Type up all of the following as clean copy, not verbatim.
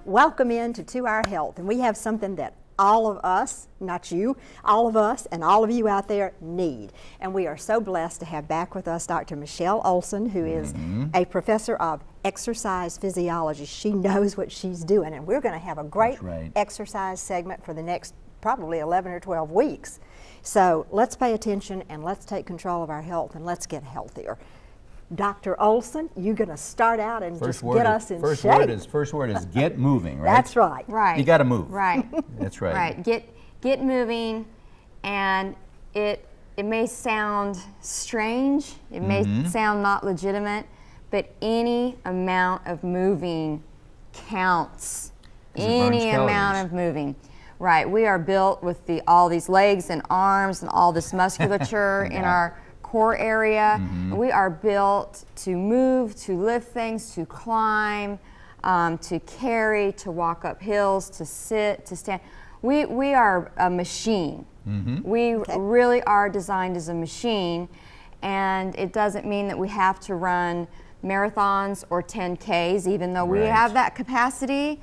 welcome into To Our Health. And we have something that all of us, not you, all of us and all of you out there need. And we are so blessed to have back with us Dr. Michele Olsen, who is a professor of exercise physiology. She knows what she's doing, and we're going to have a great exercise segment for the next probably 11 or 12 weeks. So let's pay attention and let's take control of our health and let's get healthier. Dr. Olsen, you're going to start out and just get us in shape. First word is get moving, right? That's right. Right. You got to move. Right. That's right. Right. Get moving, and it may sound strange, it may sound not legitimate, but any amount of moving counts. Any amount of moving. Right. We are built with all these legs and arms and all this musculature in our core area. We are built to move, to lift things, to climb, to carry, to walk up hills, to sit, to stand. We are a machine. We really are designed as a machine, and it doesn't mean that we have to run marathons or 10Ks, even though we have that capacity.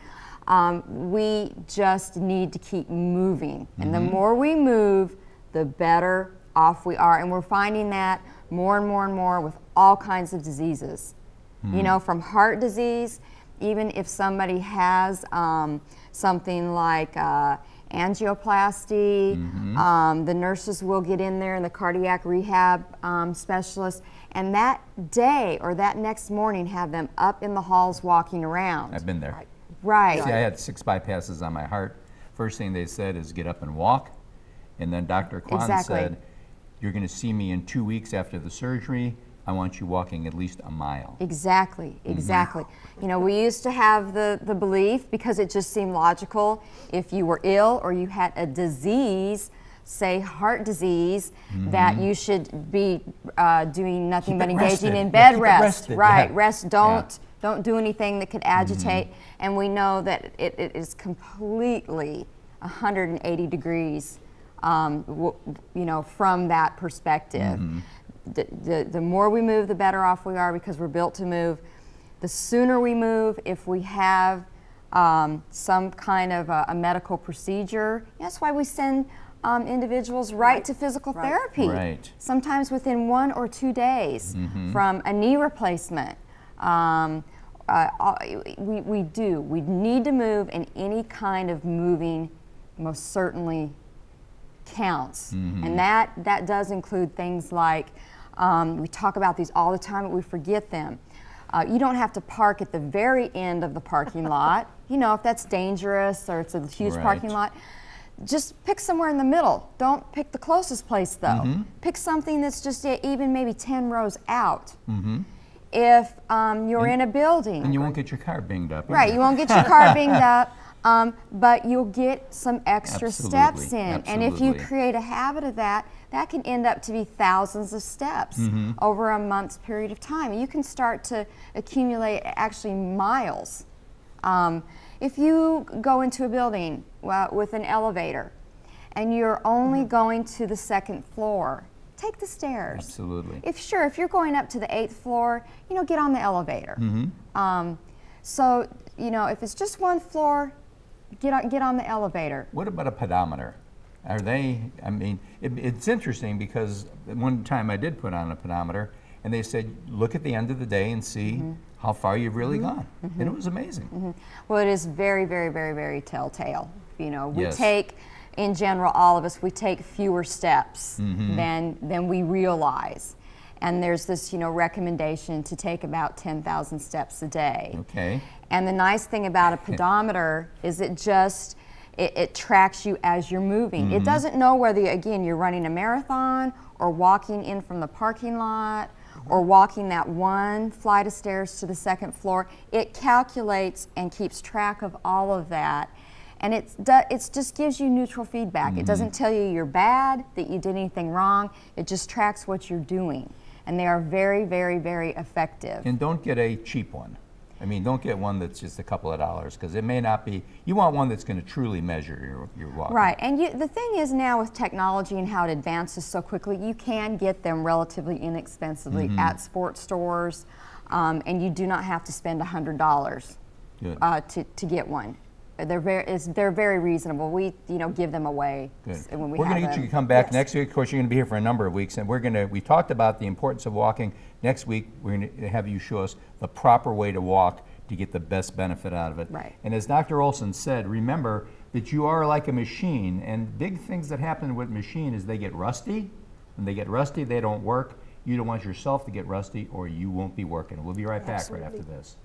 We just need to keep moving. And the more we move, the better off we are. And we're finding that more and more and more with all kinds of diseases. You know, from heart disease, even if somebody has something like angioplasty, the nurses will get in there and the cardiac rehab specialists, and that day or that next morning have them up in the halls walking around. I've been there. Right. See, I had 6 bypasses on my heart. First thing they said is get up and walk. And then Dr. Kwan said, you're going to see me in 2 weeks after the surgery. I want you walking at least a mile. Exactly, exactly. You know, we used to have the belief, because it just seemed logical, if you were ill or you had a disease, say heart disease, that you should be doing nothing but engaging in bed rest. Right, rest. Don't do anything that could agitate. And we know that it is completely 180 degrees, you know, from that perspective. The more we move, the better off we are, because we're built to move. The sooner we move, if we have some kind of a medical procedure, that's why we send individuals right to physical therapy. Sometimes within 1 or 2 days, from a knee replacement. We need to move, and any kind of moving most certainly counts. And that does include things like, we talk about these all the time, but we forget them. You don't have to park at the very end of the parking lot. You know, if that's dangerous or it's a huge parking lot, just pick somewhere in the middle. Don't pick the closest place though. Pick something that's just even maybe 10 rows out. If you're in a building. And you won't get your car binged up. Right, you won't get your car binged up, but you'll get some extra steps in. And if you create a habit of that, that can end up to be thousands of steps over a month's period of time. You can start to accumulate actually miles. If you go into a building with an elevator and you're only going to the 2nd floor, take the stairs. Absolutely. If you're going up to the 8th floor, you know, get on the elevator. So, you know, if it's just 1 floor, get on the elevator. What about a pedometer? Are they, I mean, it's interesting because one time I did put on a pedometer and they said, look at the end of the day and see how far you've really gone. And it was amazing. Well, it is very, very, very, very telltale. You know, we take, in general, all of us, we take fewer steps than we realize. And there's this, you know, recommendation to take about 10,000 steps a day. Okay. And the nice thing about a pedometer is it tracks you as you're moving. It doesn't know whether, again, you're running a marathon or walking in from the parking lot or walking that 1 flight of stairs to the 2nd floor. It calculates and keeps track of all of that. And it just gives you neutral feedback. It doesn't tell you you're bad, that you did anything wrong. It just tracks what you're doing. And they are very, very, very effective. And don't get a cheap one. I mean, don't get one that's just a couple of dollars, because it may not be. You want one that's going to truly measure your walk. Right, and the thing is now with technology and how it advances so quickly, you can get them relatively inexpensively at sports stores, and you do not have to spend $100 Good. to get one. They're very reasonable. We give them away. Good. When we We're going to have get you them. to come back Yes. next week. Of course, you're going to be here for a number of weeks, and we talked about the importance of walking. Next week, we're going to have you show us the proper way to walk to get the best benefit out of it. Right. And as Dr. Olsen said, remember that you are like a machine, and big things that happen with machine is they get rusty. When they get rusty, they don't work. You don't want yourself to get rusty, or you won't be working. We'll be right back right after this.